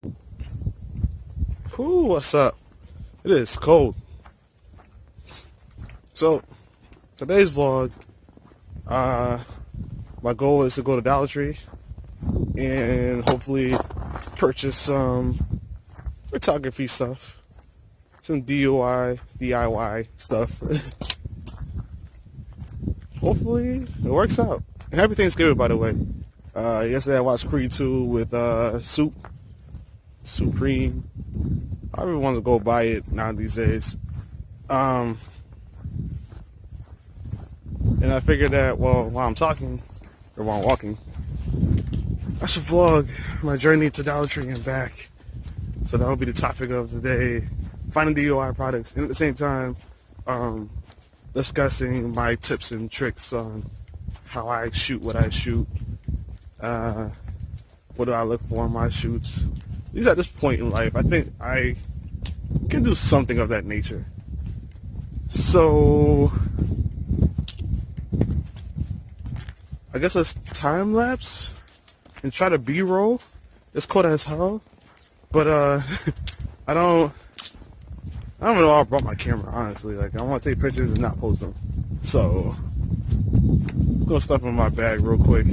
Whew, what's up? It is cold. So, today's vlog, uh, my goal is to go to Dollar Tree and hopefully purchase some photography stuff, some DIY stuff. Hopefully it works out. And happy Thanksgiving, by the way. Yesterday I watched Creed 2 with Supreme. I really want to go buy it now these days. And I figured that, well, while I'm talking, or while I'm walking, I should vlog my journey to Dollar Tree and back. So that will be the topic of today, finding DIY products, and at the same time, discussing my tips and tricks on how I shoot what I shoot, what do I look for in my shoots. At least at this point in life, I think I can do something of that nature. So, I guess let's time lapse and try to B-roll. It's cold as hell, but I don't even know why I brought my camera, honestly. Like, I want to take pictures and not post them. So, I'm gonna stuff in my bag real quick,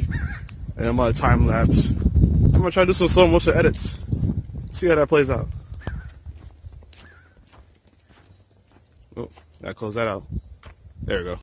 and I'm gonna time lapse. I'm gonna try to do some slow motion edits. See how that plays out. Oh, gotta close that out. There we go.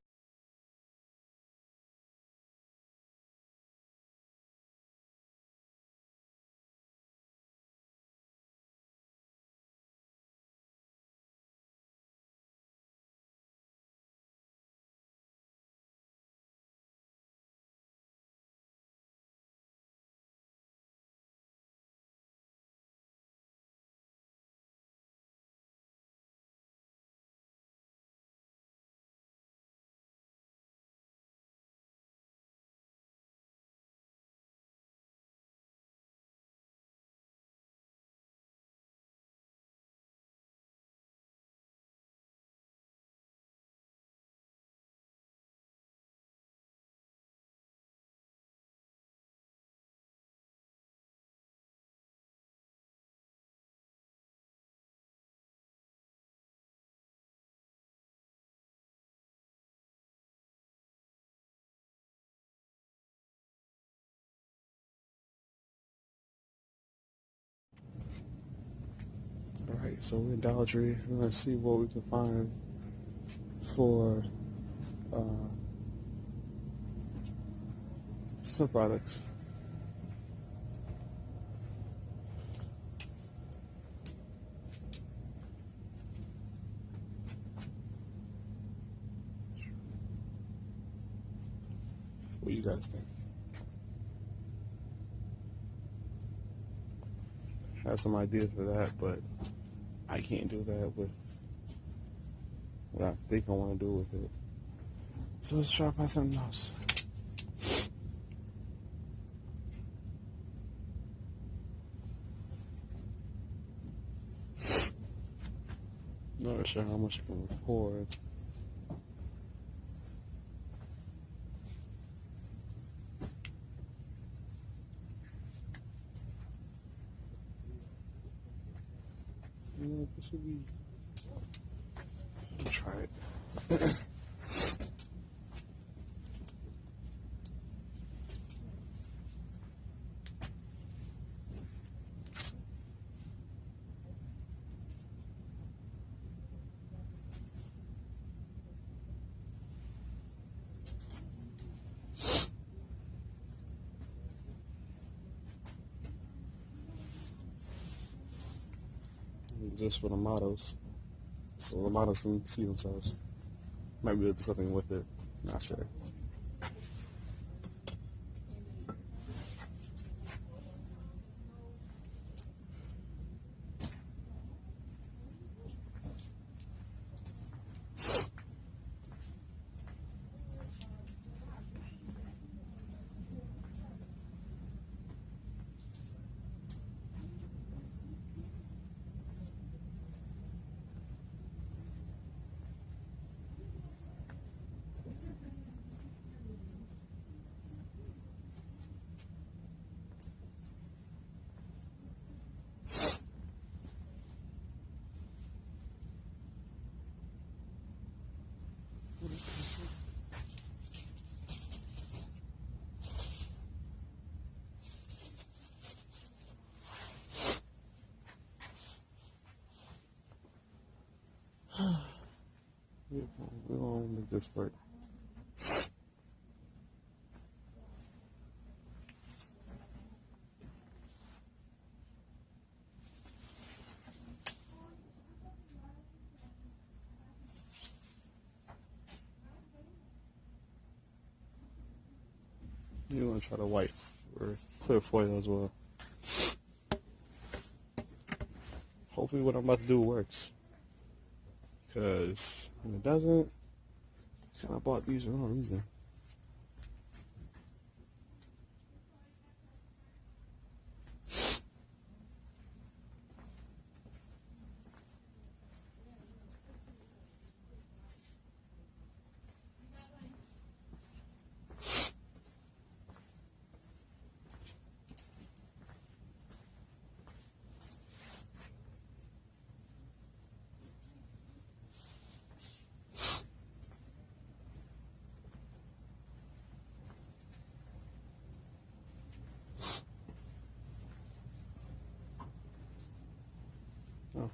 Alright, so we're in Dollar Tree. We're gonna see what we can find for uh, some products. What do you guys think? I have some ideas for that, but I can't do that with what I think I want to do with it. So let's try to find something else. Not sure how much I can record. This would be. I'll try it. Just for the models, so the models can see themselves. Might be able to do something with it. Not sure. We won't make this work. You want to try the white or clear foil as well. Hopefully what I'm about to do works. Because if it doesn't, I kind of bought these for no reason. Oh.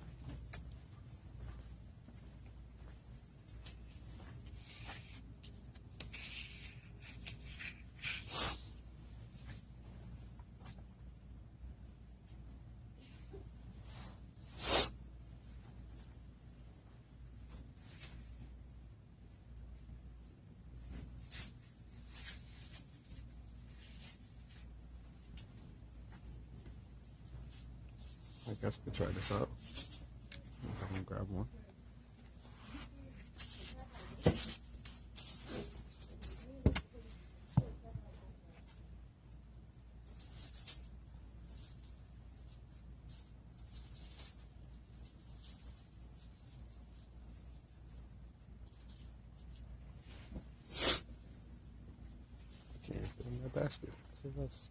I guess we could try this out. I'm gonna grab one. Can't fit in that basket. See this.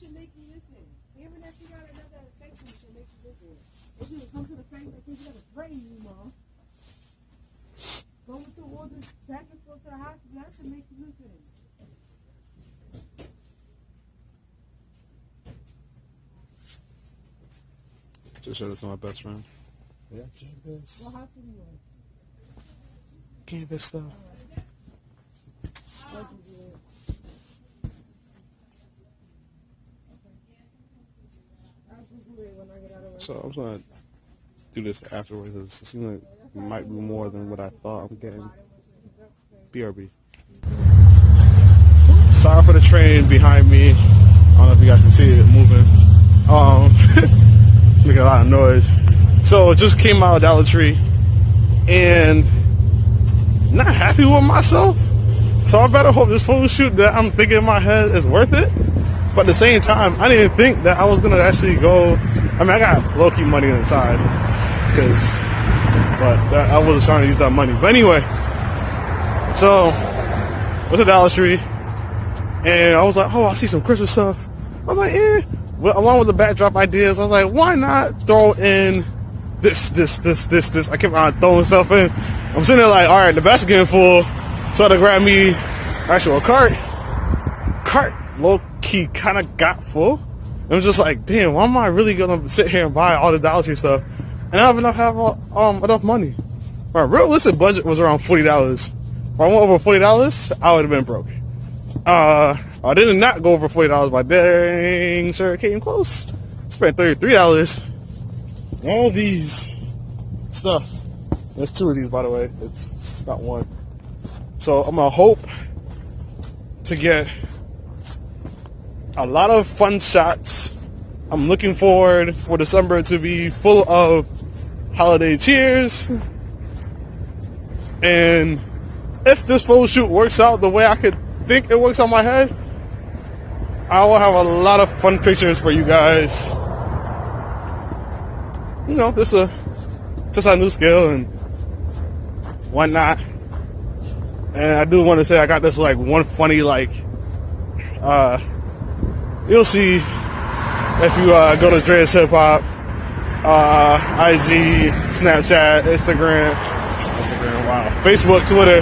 Should make you listen. Even if you got another infection, should make you listen. If you come to the fact that you got a brain you, Mom. Going through all this back and forth to the hospital, that should make you listen. Just show this to my best friend. Yeah, canvas. What hospital you in? Canvas stuff. So I'm gonna do this afterwards. It seems like it might be more than what I thought I'm getting. BRB. Sorry for the train behind me. I don't know if you guys can see it moving. It's making a lot of noise. So it just came out of Dollar Tree and not happy with myself. So I better hope this photo shoot that I'm thinking in my head is worth it. But at the same time, I didn't think that I was gonna actually go. I mean, I got low-key money inside, but I wasn't trying to use that money. But anyway, so went to Dollar Tree, and I was like, oh, I see some Christmas stuff. I was like, well, along with the backdrop ideas, I was like, why not throw in this? I kept on throwing stuff in. I'm sitting there like, all right, the basket's getting full, so I had to grab me actually a cart. Low-key kind of got full. It was just like, damn, why am I really gonna sit here and buy all the Dollar Tree stuff? And I don't have enough money. My realistic budget was around $40. If I went over $40, I would have been broke. I did not go over $40, but dang sure it came close. Spent $33. All these stuff. There's two of these, by the way. It's not one. So I'm gonna hope to get a lot of fun shots. I'm looking forward for December to be full of holiday cheers. And if this photo shoot works out the way I could think it works on my head, I will have a lot of fun pictures for you guys. You know, just a new skill and whatnot. And I do want to say I got this like one funny you'll see if you go to DreasHipHop, IG, Snapchat, Instagram, wow, Facebook, Twitter.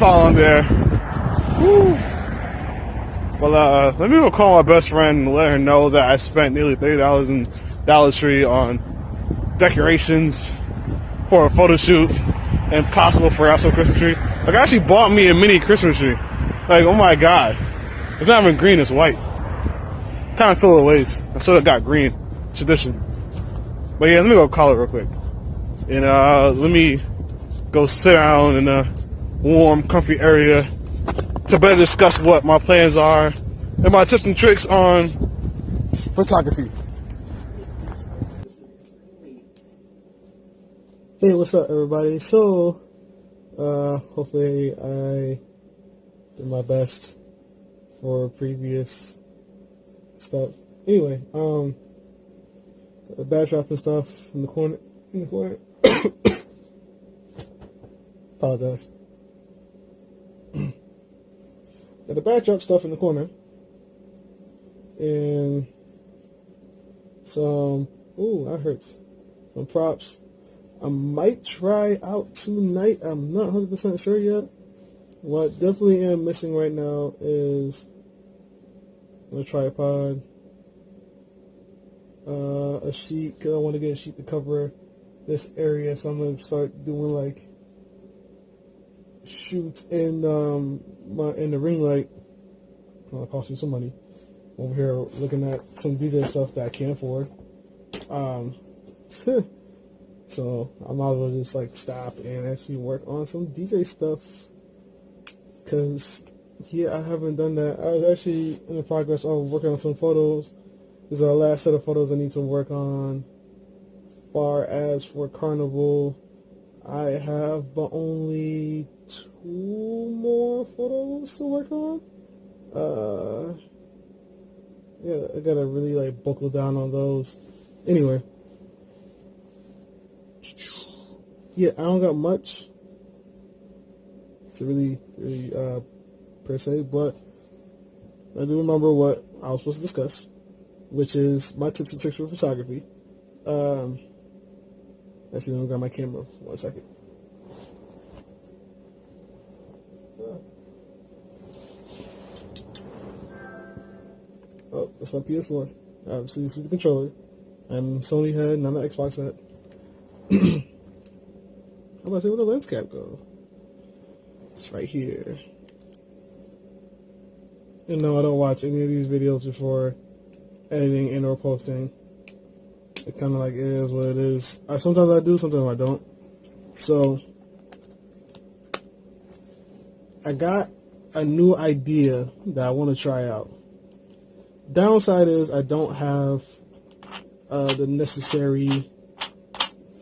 That's all on there. Woo. Well, let me go call my best friend and let her know that I spent nearly $30 in Dollar Tree on decorations for a photo shoot and possible for also a Christmas tree. Like, I actually bought me a mini Christmas tree. Like, oh my god. It's not even green, it's white. Kind of feel the ways. I should have got green. Tradition. But yeah, let me go call it real quick. And let me go sit down in a warm, comfy area to better discuss what my plans are and my tips and tricks on photography. Hey, what's up, everybody? So, hopefully I did my best for previous stuff. Anyway, the backdrop and stuff in the corner. Apologize. Got the backdrop stuff in the corner. And some, ooh, that hurts. Some props. I might try out tonight. I'm not 100% sure yet. What definitely am missing right now is a tripod, a sheet, because I want to get a sheet to cover this area. So I'm going to start doing like shoots in the ring light. It'll cost me some money. Over here looking at some DJ stuff that I can't afford. So I might as well just like stop and actually work on some DJ stuff. Cause yeah, I haven't done that. I was actually in the progress of working on some photos. This is our last set of photos I need to work on. Far as for Carnival, I have but only 2 more photos to work on. Yeah, I gotta really like buckle down on those. Anyway. Yeah, I don't got much to really per se, but I do remember what I was supposed to discuss, which is my tips and tricks for photography. Actually, let me grab my camera. 1 second. Oh, that's my PS4. Obviously, this is the controller. I'm Sony head, and I'm an Xbox head. How about I say where the lens cap go? It's right here. And no, I don't watch any of these videos before editing and or posting. It kind of like is what it is. Sometimes I do, sometimes I don't. So I got a new idea that I want to try out. Downside is I don't have the necessary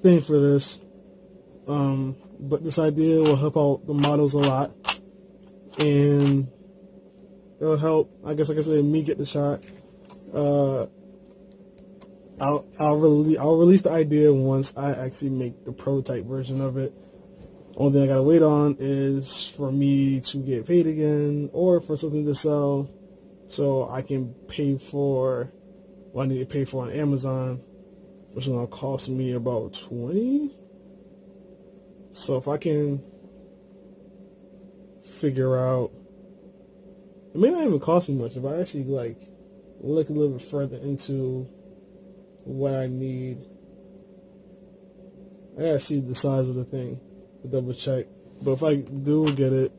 thing for this. But this idea will help out the models a lot, and it'll help, I guess, like I said, me get the shot. I'll release the idea once I actually make the prototype version of it. Only thing I gotta wait on is for me to get paid again, or for something to sell, so I can pay for what I need to pay for on Amazon, which is gonna cost me about $20. So if I can figure out, it may not even cost me much if I actually like look a little bit further into what I need. I gotta see the size of the thing to double check. But if I do get it,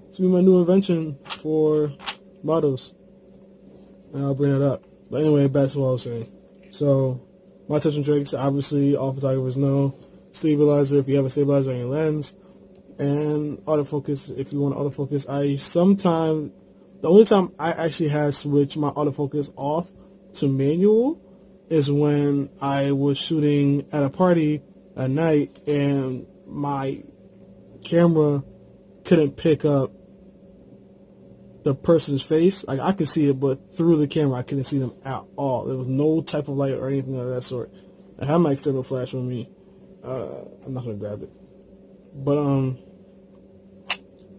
it's gonna be my new invention for models, and I'll bring it up. But anyway, back to what I was saying. So my tips and tricks, obviously all photographers know. Stabilizer if you have a stabilizer on your lens, and autofocus if you want autofocus. The only time I actually had switched my autofocus off to manual is when I was shooting at a party at night and my camera couldn't pick up the person's face. Like I could see it, but through the camera I couldn't see them at all. There was no type of light or anything of that sort. I have my external flash with me. I'm not gonna grab it, but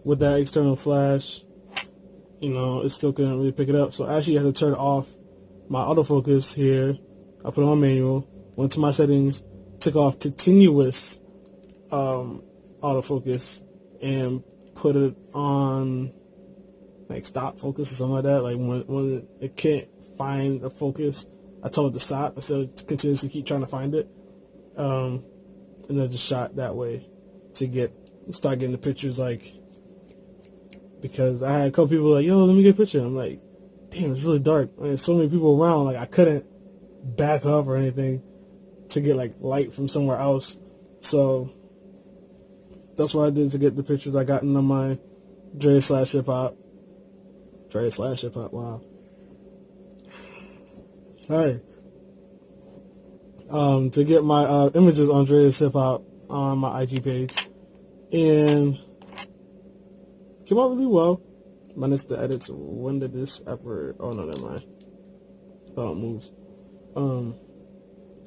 with that external flash, it still couldn't really pick it up. So I actually had to turn off my autofocus here. I put it on manual, went to my settings, took off continuous autofocus, and put it on like stop focus or something like that. Like when it can't find a focus, I told it to stop instead of continuously keep trying to find it. And I just shot that way to start getting the pictures, like, because I had a couple people like, yo, let me get a picture. I'm like, damn, it's really dark. I mean, there's so many people around, like I couldn't back up or anything to get like light from somewhere else. So that's what I did to get the pictures I got on my Dre/HipHop. Dre/HipHop, wow. Hey. To get my images on DreasHipHop on my IG page. And came out really well. Minus the edits. When did this ever... Oh, no, never mind. Oh, it moves. So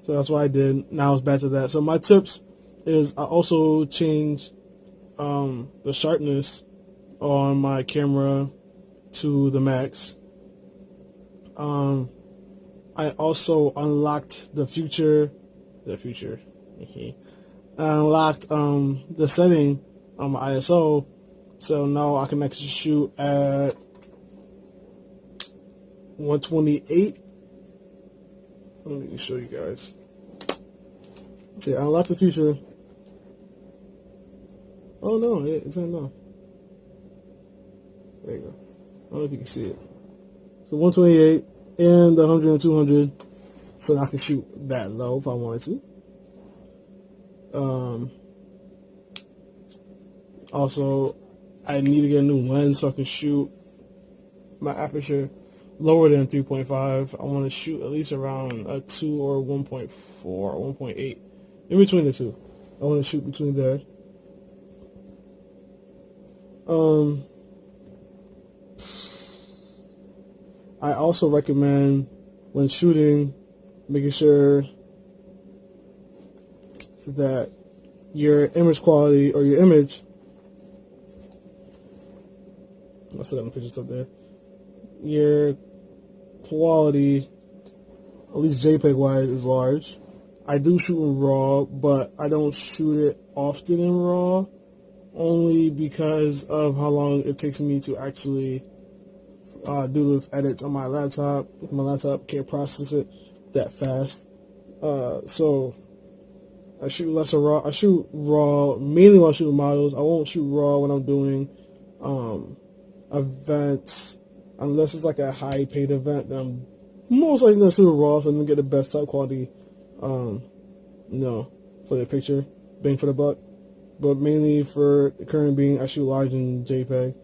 that's what I did. Now it's back to that. So my tips is I also changed the sharpness on my camera to the max. I also unlocked the future. I unlocked the setting on my ISO, so now I can actually shoot at 128. Let me show you guys. See, I unlocked the future. Oh no, it's not enough. There you go. I don't know if you can see it. So 128 and 100 and 200, so I can shoot that low if I wanted to. Also, I need to get a new lens so I can shoot my aperture lower than 3.5. I want to shoot at least around a 2 or 1.4 or 1.8. In between the two. I want to shoot between there. I also recommend when shooting, making sure that your image quality or your image, I still got the pictures up there, your quality, at least JPEG wise, is large. I do shoot in RAW, but I don't shoot it often in RAW, only because of how long it takes me to actually do the edits on my laptop. My laptop can't process it that fast. So I shoot less of RAW. I shoot RAW mainly when I'm shooting models. I won't shoot RAW when I'm doing events, unless it's like a high paid event. Then I'm most likely gonna shoot RAW so I'm gonna get the best type quality, for the picture, bang for the buck. But mainly for the current being, I shoot large in JPEG.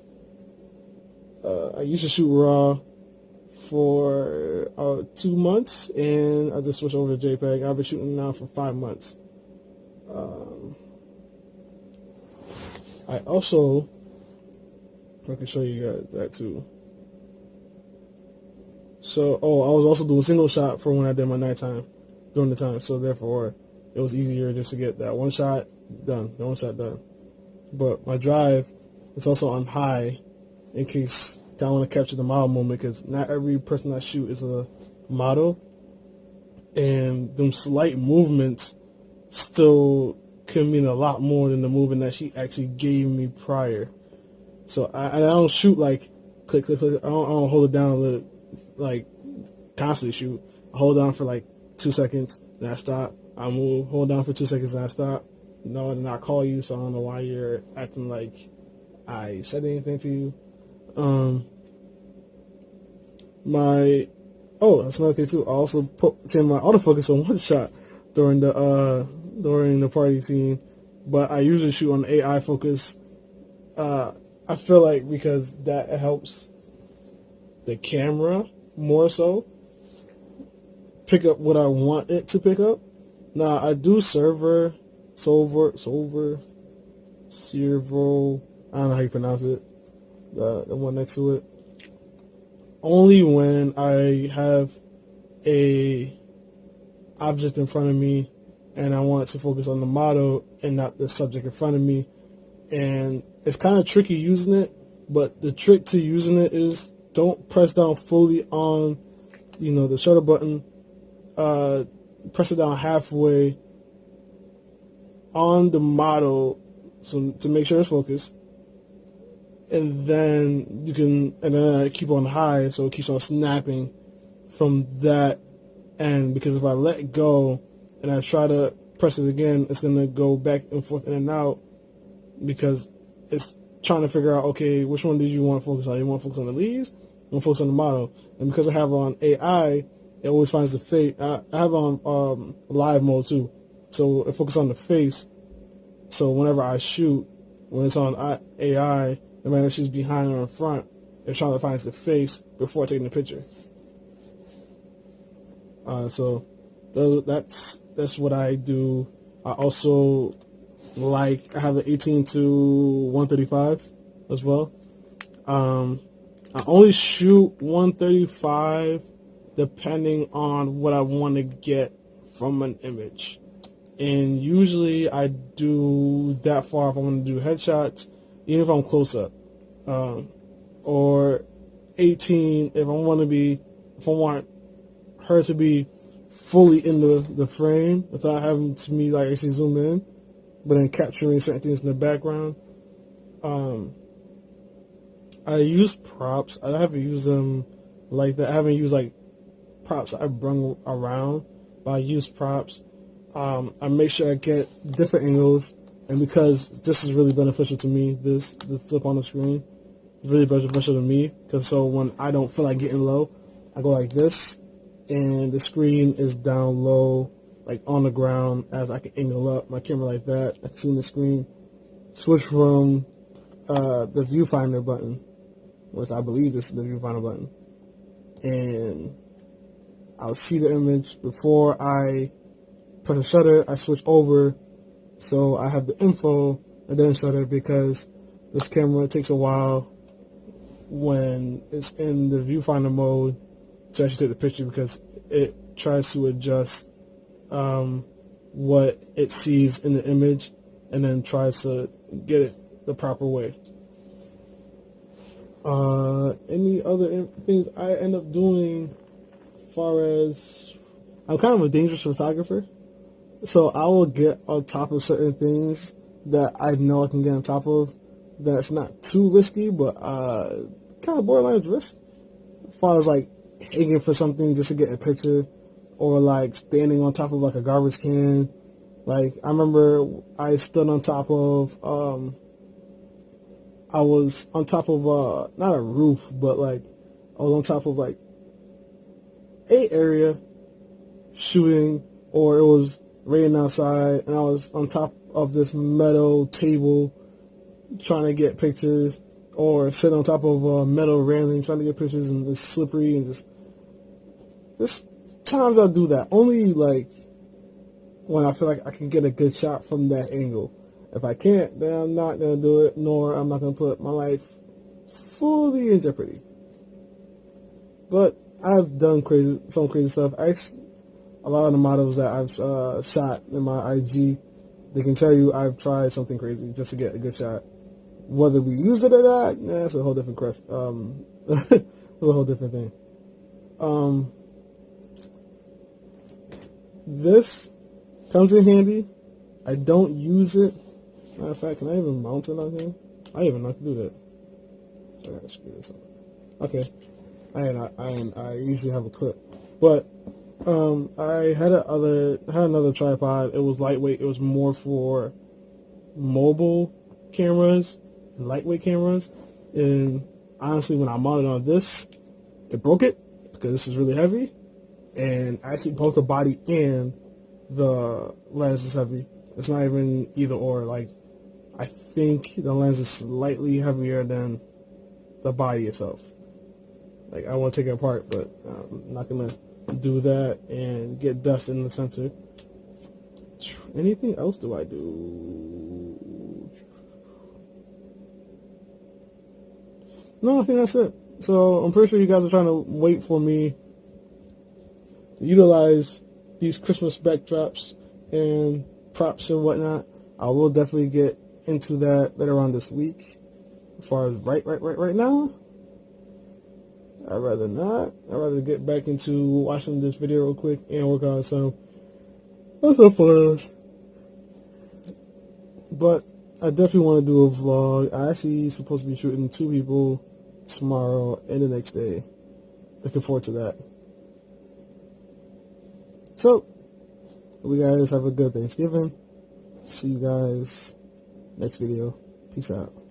I used to shoot RAW for 2 months, and I just switched over to JPEG. I've been shooting now for 5 months. I also, I can show you guys that too. So, I was also doing single shot for when I did my nighttime during the time. So therefore, it was easier just to get that one shot done. But my drive is also on high in case I want to capture the model moment, because not every person I shoot is a model, and them slight movements still can mean a lot more than the movement that she actually gave me prior. So I don't shoot like click, click, click. I don't hold it down to like constantly shoot. I hold down for like 2 seconds, then I stop. I move, hold down for 2 seconds, and I stop. No, and I call you, so I don't know why you're acting like I said anything to you. That's another thing too. I also turned my autofocus on one shot during the party scene, but I usually shoot on AI focus. I feel like because that helps the camera more so pick up what I want it to pick up. Now I do servo, I don't know how you pronounce it, the one next to it, only when I have a object in front of me and I want to focus on the model and not the subject in front of me. And it's kind of tricky using it, but the trick to using it is don't press down fully on, the shutter button. Press it down halfway on the model, so to make sure it's focused, and then I keep on high, so it keeps on snapping from that end, because if I let go and I try to press it again, it's going to go back and forth in and out, because it's trying to figure out, okay, which one did you want to focus on? You want to focus on the leaves? You want to focus on the model? And because I have on AI, it always finds the face. I have on live mode too, so it focuses on the face. So whenever I shoot, when it's on AI, no matter if she's behind or in front, it's trying to find the face before taking the picture. So that's what I do. I also I have an 18 to 135 as well. I only shoot 135 depending on what I want to get from an image. And usually I do that far if I want to do headshots, even if I'm close up. Or 18 if I want her to be fully in the frame without having to me like actually zoom in, but then capturing certain things in the background. I use props. I haven't used them like that. I haven't used like props I brung around, but I use props. I make sure I get different angles, and because this is really beneficial to me, the flip on the screen is really beneficial to me, because so when I don't feel like getting low, I go like this, and the screen is down low, like on the ground, as I can angle up my camera like that. I can see the screen. Switch from the viewfinder button, which I believe this is the viewfinder button, and I'll see the image before I press the shutter. I switch over so I have the info and then shutter, because this camera takes a while when it's in the viewfinder mode to actually take the picture, because it tries to adjust what it sees in the image and then tries to get it the proper way. Any other things I end up doing as far as, I'm kind of a dangerous photographer, so I will get on top of certain things that I know I can get on top of that's not too risky, but kind of borderline risk. As far as like hanging for something just to get a picture, or like standing on top of like a garbage can. Like I remember I stood on top of I was on top of not a roof, but like I was on top of like a area shooting, or it was raining outside, and I was on top of this metal table trying to get pictures, or sit on top of a metal railing trying to get pictures, and it's slippery, and just times I do that only like when I feel like I can get a good shot from that angle. If I can't, then I'm not gonna do it, nor I'm not gonna put my life fully in jeopardy. But I've done some crazy stuff. A lot of the models that I've shot in my IG, they can tell you I've tried something crazy just to get a good shot. Whether we used it or not, that's a whole different quest. That's a whole different thing. This comes in handy. I don't use it. Matter of fact, can I even mount it on here? I didn't even know I could do that. So I gotta screw this up. Okay. I usually have a clip, but I had another tripod. It was lightweight. It was more for mobile cameras, lightweight cameras. And honestly, when I mounted on this, it broke it because this is really heavy. And actually, both the body and the lens is heavy. It's not even either or. Like, I think the lens is slightly heavier than the body itself. Like, I want to take it apart, but I'm not going to do that and get dust in the sensor. Anything else do I do? No, I think that's it. So I'm pretty sure you guys are trying to wait for me to utilize these Christmas backdrops and props and whatnot. I will definitely get into that later on this week. As far as right now, I'd rather not. I'd rather get back into watching this video real quick and work on some photos. But I definitely want to do a vlog. I actually supposed to be shooting 2 people tomorrow and the next day. Looking forward to that. So, hope you guys have a good Thanksgiving. See you guys next video. Peace out.